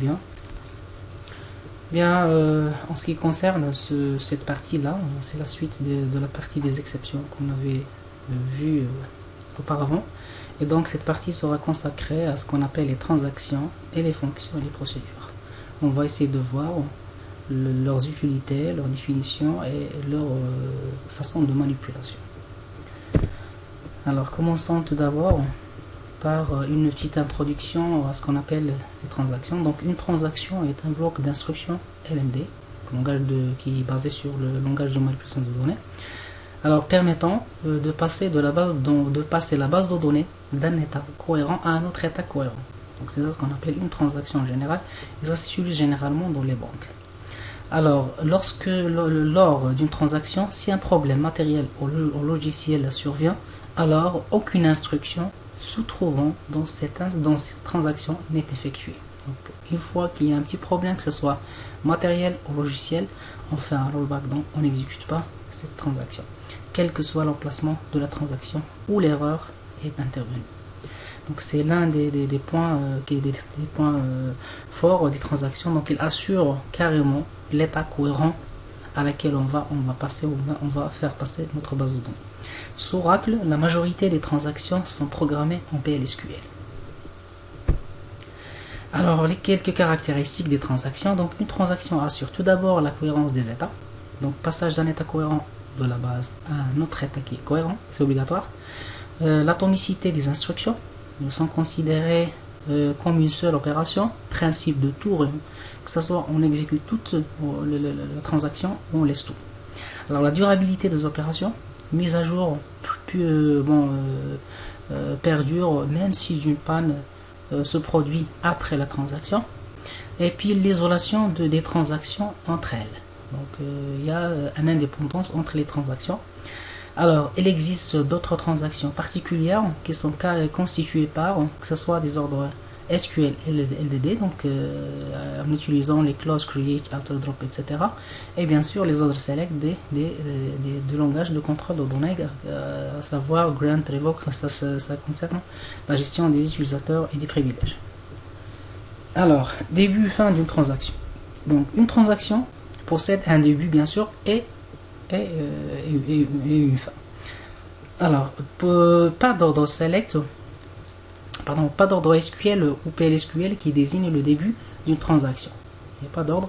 bien. En ce qui concerne cette partie-là, c'est la suite de la partie des exceptions qu'on avait vu auparavant. Et donc cette partie sera consacrée à ce qu'on appelle les transactions et les fonctions et les procédures. On va essayer de voir leurs utilités, leurs définitions et leur façon de manipulation. Alors commençons tout d'abord par une petite introduction à ce qu'on appelle les transactions. Donc une transaction est un bloc d'instructions LMD, qui est basé sur le langage de manipulation de données. Alors permettant de passer la base de données d'un état cohérent à un autre état cohérent. Donc c'est ça ce qu'on appelle une transaction en général, et ça s'utilise généralement dans les banques. Alors lors d'une transaction, si un problème matériel au logiciel survient, alors aucune instruction se trouvant dans cette transaction n'est effectuée. Donc une fois qu'il y a un petit problème, que ce soit matériel ou logiciel, on fait un rollback, donc on n'exécute pas cette transaction, quel que soit l'emplacement de la transaction où l'erreur est intervenue. Donc c'est l'un des points forts des transactions. Donc il assure carrément l'état cohérent à laquelle on va faire passer notre base de données. Sous Oracle, la majorité des transactions sont programmées en PLSQL. Alors, les quelques caractéristiques des transactions. Donc, une transaction assure tout d'abord la cohérence des états. Donc, passage d'un état cohérent de la base à un autre état qui est cohérent, c'est obligatoire. L'atomicité des instructions sont considérées comme une seule opération, principe de tout rayon, que ce soit on exécute toute la transaction ou on laisse tout. Alors, la durabilité des opérations, mise à jour, perdure même si une panne se produit après la transaction. Et puis l'isolation des transactions entre elles. Donc il y a une indépendance entre les transactions. Alors il existe d'autres transactions particulières qui sont constituées par, que ce soit des ordres SQL et LDD, donc en utilisant les clauses create, alter, drop, etc. Et bien sûr les ordres select des langages de contrôle de données, à savoir grant, revoke, ça concerne la gestion des utilisateurs et des privilèges. Alors, début, fin d'une transaction. Donc une transaction possède un début bien sûr et une fin. Alors, pas d'ordre select, pas d'ordre SQL ou PLSQL qui désigne le début d'une transaction. Il n'y a pas d'ordre.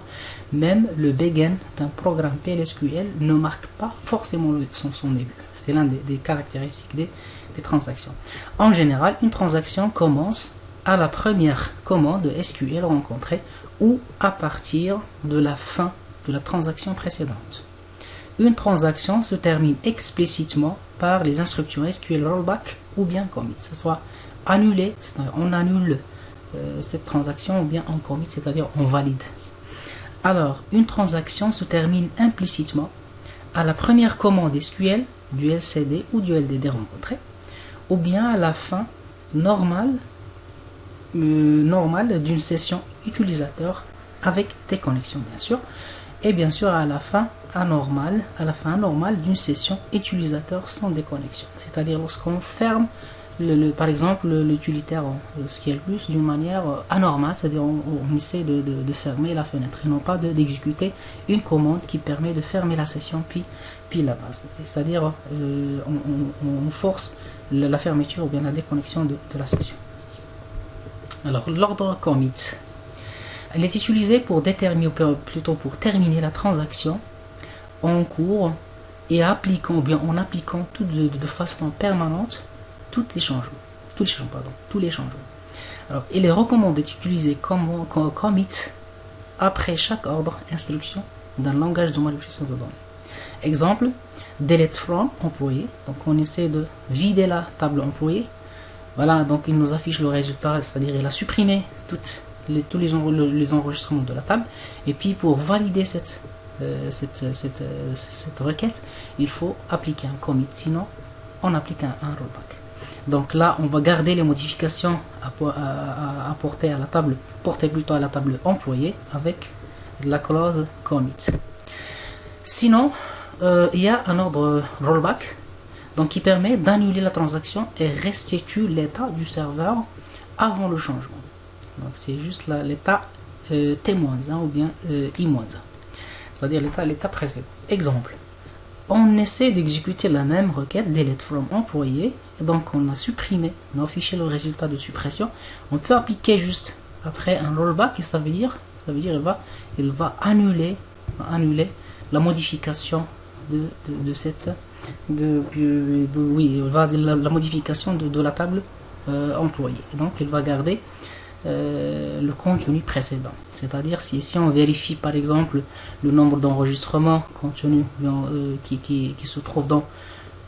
Même le begin d'un programme PLSQL ne marque pas forcément son début. C'est l'un des caractéristiques des transactions. En général, une transaction commence à la première commande SQL rencontrée ou à partir de la fin de la transaction précédente. Une transaction se termine explicitement par les instructions SQL rollback ou bien commit. Ce soit annulé, c'est-à-dire on annule cette transaction, ou bien on commit, c'est-à-dire on valide. Alors, une transaction se termine implicitement à la première commande SQL du LCD ou du LDD rencontré, ou bien à la fin normale d'une session utilisateur avec des connexions bien sûr, et bien sûr à la fin anormale d'une session utilisateur sans déconnexion, c'est-à-dire lorsqu'on ferme par exemple l'utilitaire SQL+ d'une manière anormale, c'est-à-dire on essaie de fermer la fenêtre et non pas d'exécuter une commande qui permet de fermer la session puis la base, c'est-à-dire on force la fermeture ou bien la déconnexion de la session. Alors l'ordre commit, elle est utilisée pour déterminer, plutôt pour terminer la transaction en cours et en appliquant de façon permanente tous les changements. Alors, il est recommandé d'utiliser comme commit après chaque ordre instruction d'un langage de manipulation de données. Exemple, delete from employé. Donc, on essaie de vider la table employé. Voilà, donc il nous affiche le résultat, c'est-à-dire il a supprimé tous les enregistrements de la table. Et puis, pour valider cette requête, il faut appliquer un commit, sinon on applique un rollback. Donc là, on va garder les modifications portées à la table employée avec la clause commit. Sinon, il y a un ordre rollback, donc qui permet d'annuler la transaction et restitue l'état du serveur avant le changement. Donc c'est juste l'état T-1 ou bien I-1, c'est-à-dire l'état précédent. Exemple, on essaie d'exécuter la même requête delete from employé, et donc on a supprimé, on a affiché le résultat de suppression. On peut appliquer juste après un rollback, et ça veut dire il va annuler la modification de cette la modification de la table employée. Et donc il va garder le contenu précédent. C'est-à-dire si on vérifie par exemple le nombre d'enregistrements contenus qui se trouve dans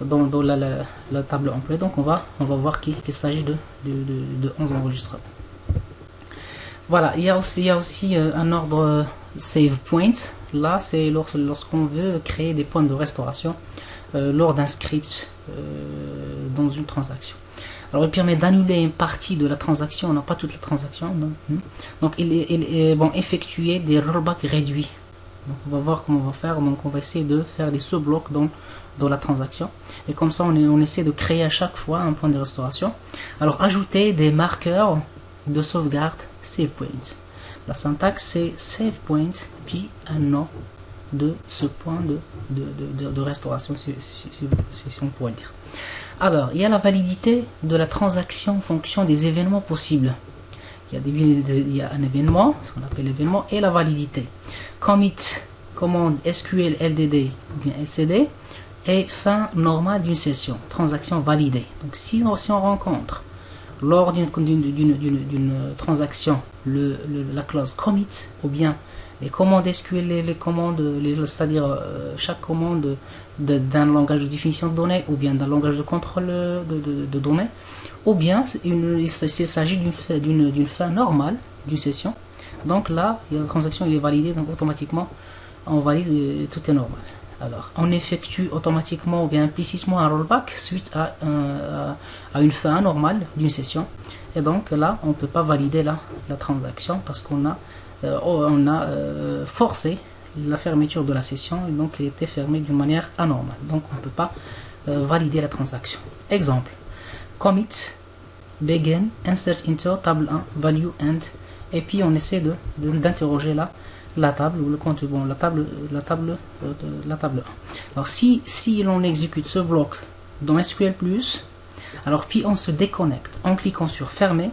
la table employée, donc on va voir qu'il s'agit de 11 enregistrements. Voilà, il y a aussi un ordre save point. Là, c'est lorsqu'on veut créer des points de restauration lors d'un script dans une transaction. Alors, il permet d'annuler une partie de la transaction, on n'a pas toute la transaction. Donc, il est effectuer des rollbacks réduits. Donc, on va voir comment on va faire. Donc, on va essayer de faire des sous-blocs dans la transaction. Et comme ça, on essaie de créer à chaque fois un point de restauration. Alors, ajouter des marqueurs de sauvegarde save point. La syntaxe, c'est save point, puis un nom de ce point de restauration, si on pourrait dire. Alors, il y a la validité de la transaction en fonction des événements possibles. Il y a un événement, ce qu'on appelle l'événement, et la validité. Commit, commande SQL LDD ou bien LCD, et fin normale d'une session, transaction validée. Donc, si on rencontre lors d'une transaction la clause commit, ou bien les commandes SQL, les commandes, c'est-à-dire chaque commande d'un langage de définition de données, ou bien d'un langage de contrôle de données, ou bien il s'agit d'une fin normale d'une session. Donc là, la transaction est validée, donc automatiquement on valide, tout est normal. Alors, on effectue automatiquement ou bien implicitement un rollback suite à une fin anormale d'une session. Et donc là, on ne peut pas valider la transaction parce qu'on a forcé la fermeture de la session, et donc elle était fermée d'une manière anormale. Donc on ne peut pas valider la transaction. Exemple, commit, begin, insert into, table 1, value, end, et puis on essaie d'interroger la table ou le compte, bon, la table 1. Alors si l'on exécute ce bloc dans SQL+, alors puis on se déconnecte en cliquant sur fermer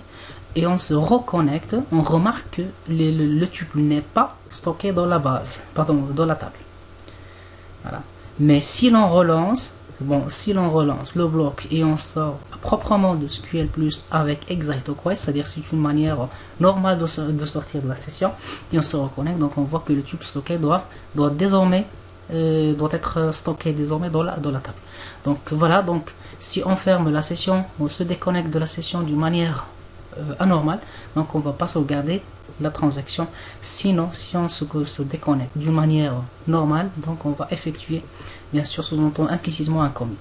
et on se reconnecte, on remarque que le tuple n'est pas stocké dans la base, pardon, dans la table. Voilà. Mais si l'on relance le bloc et on sort proprement de SQL+ avec exit request, c'est-à-dire c'est une manière normale de sortir de la session, et on se reconnecte, donc on voit que le tuple stocké doit être stocké désormais dans la table. Donc voilà, donc si on ferme la session, on se déconnecte de la session d'une manière anormale, donc on ne va pas sauvegarder la transaction. Sinon, si on se déconnecte d'une manière normale, donc on va effectuer, bien sûr, sous-entend implicitement un commit.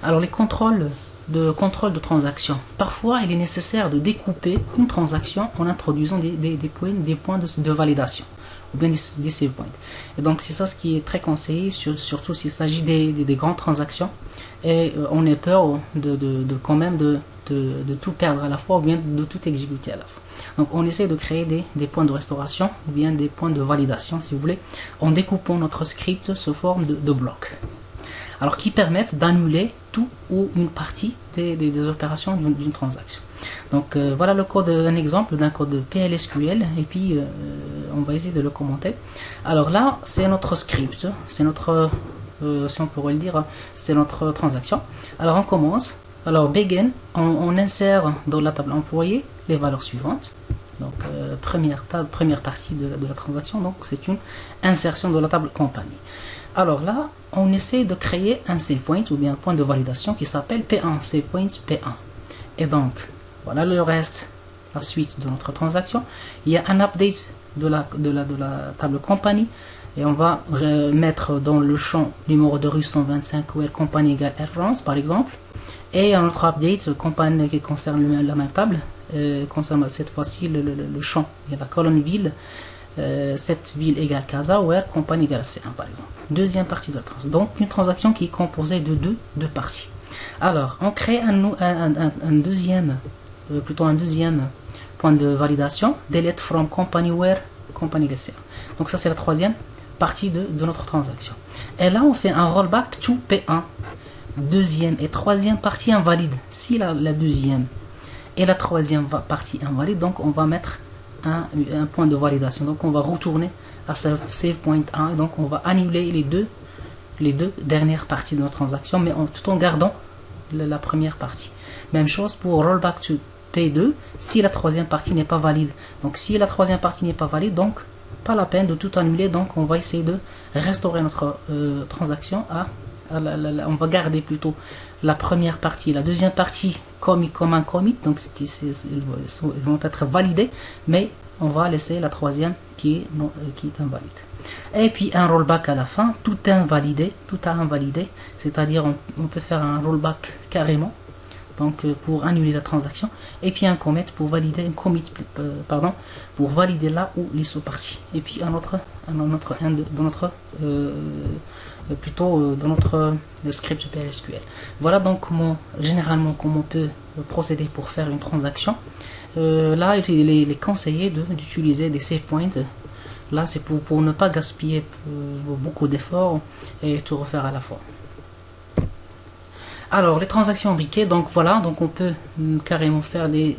Alors les contrôles de transaction. Parfois, il est nécessaire de découper une transaction en introduisant des points de validation ou bien des save points. Et donc c'est ça ce qui est très conseillé, surtout s'il s'agit des grandes transactions et on a peur quand même de tout perdre à la fois ou bien de tout exécuter à la fois. Donc on essaie de créer des points de restauration ou bien des points de validation, si vous voulez, en découpant notre script sous forme de blocs. Alors qui permettent d'annuler tout ou une partie des opérations d'une transaction. Donc voilà le code, un exemple d'un code PLSQL, et puis on va essayer de le commenter. Alors là, c'est notre script, c'est notre, si on pourrait le dire, c'est notre transaction. Alors on commence. Alors begin, on insère dans la table employée les valeurs suivantes. Donc première partie de la transaction, donc c'est une insertion dans la table compagnie. Alors là, on essaie de créer un save point ou bien un point de validation qui s'appelle P1, save point P1. Et donc, voilà le reste, la suite de notre transaction. Il y a un update de la table compagnie et on va mettre dans le champ numéro de rue 125 where compagnie égale France par exemple. Et un autre update compagnie qui concerne la même table, concerne cette fois-ci le champ, il y a la colonne ville. Cette ville égale Casa, where compagnie égale C1 par exemple. Deuxième partie de la transaction. Donc une transaction qui est composée de deux parties. Alors on crée un deuxième point de validation, delete from company where company gets. Donc ça c'est la troisième partie de notre transaction. Et là on fait un rollback to P1, deuxième et troisième partie invalide. Si la deuxième et la troisième partie invalide, donc on va mettre un point de validation. Donc on va retourner à save point 1 et donc on va annuler les deux dernières parties de notre transaction, mais tout en gardant la première partie. Même chose pour rollback to P2 si la troisième partie n'est pas valide. Donc si la troisième partie n'est pas valide, donc pas la peine de tout annuler. Donc on va essayer de restaurer notre transaction on va garder plutôt la première partie, la deuxième partie comme un commit, donc ils vont être validés, mais on va laisser la troisième qui est invalide. Et puis un rollback à la fin, tout a invalidé, c'est-à-dire on peut faire un rollback carrément, donc pour annuler la transaction, et puis un commit pour valider pour valider là où les sous-parties, et puis un autre end dans notre dans notre script PLSQL. Voilà donc généralement comment on peut procéder pour faire une transaction. Là il est conseillé d'utiliser des save points. Là c'est pour ne pas gaspiller beaucoup d'efforts et tout refaire à la fois. Alors les transactions imbriquées, donc voilà, donc on peut carrément faire des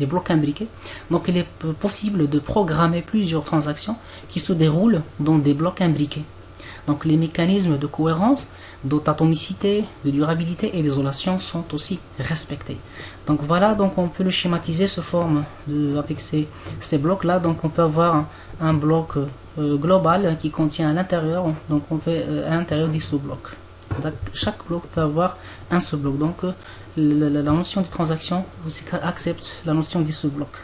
blocs imbriqués. Donc il est possible de programmer plusieurs transactions qui se déroulent dans des blocs imbriqués. Donc les mécanismes de cohérence, d'automaticité, de durabilité et d'isolation sont aussi respectés. Donc voilà, donc on peut le schématiser sous forme avec ces blocs là. Donc on peut avoir un bloc global qui contient à l'intérieur, donc on fait à l'intérieur des sous-blocs. Chaque bloc peut avoir un sous-bloc. Donc la notion de transaction accepte la notion des sous-blocs.